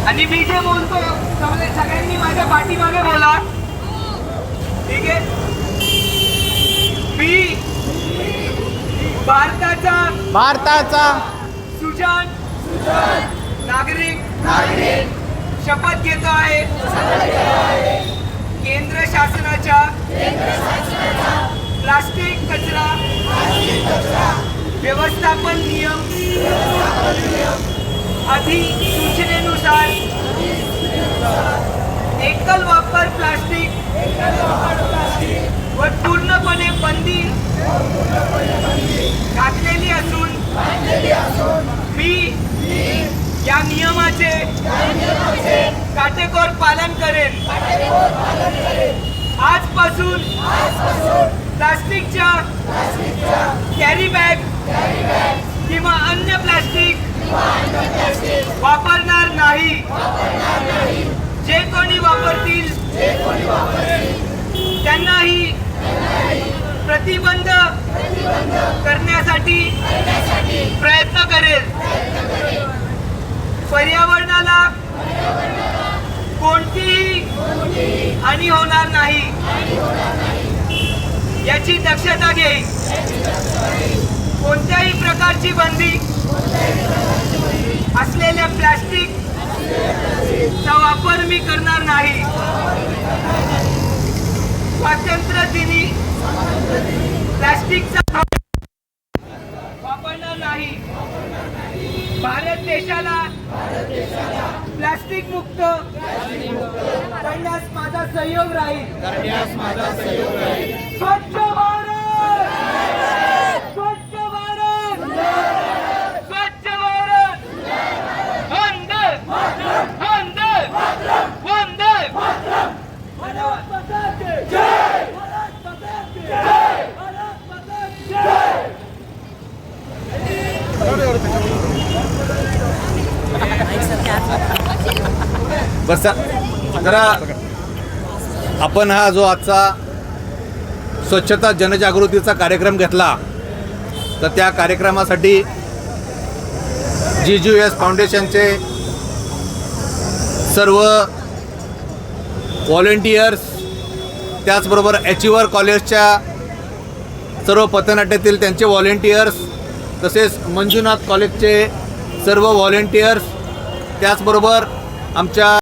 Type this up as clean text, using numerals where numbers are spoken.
आणि मी जे बोलतो सगळ्यांनी माझ्या पाठीमागे बोला, ठीक आहे? मी भारताचा सुजाण नागरिक शपथ घेतो आहे केंद्र शासनाच्या प्लास्टिक कचरा व्यवस्थापन नियम अधिसूचनेनुसार एकल वापर प्लास्टिक वर पूर्णपणे बंदी घातलेली असून मी या नियमाचे काटेकोर पालन करेन। आजपासून प्लास्टिकच्या कॅरी बॅग किंवा अन्य प्लास्टिक वापरणार नाही। जे कोणी वापरतील त्यांनाही प्रतिबंध करण्यासाठी प्रयत्न करेल। पर्यावरणाला कोणतीही हानी होणार नाही याची दक्षता घेईल। कोणत्याही प्रकारची बंदी असलेल्या प्लास्टिकचा वापर मी करणार नाही। स्वातंत्र्य दिनी प्लास्टिकचा वापरणार नाही। भारत देशाला प्लास्टिक मुक्त करण्यास माझा सहयोग राहील। स्वच्छ भारत, स्वच्छ भारत, स्वच्छ भारत, वंदे वंदे वंदे भारत माता की जय, भारत माता की जय, भारत माता की जय। बस जरा आपण हा जो आजचा स्वच्छता जनजागृतीचा कार्यक्रम घेतला, तर त्या कार्यक्रमासाठी GGUS फाउंडेशनचे सर्व व्हॉलेंटियर्स, त्याचबरोबर अचिव्हर कॉलेजच्या सर्व पथनाट्यातील त्यांचे व्हॉलेंटियर्स, तसेच मंजुनाथ कॉलेजचे सर्व व्हॉलेंटियर्स, त्याचबरोबर आमच्या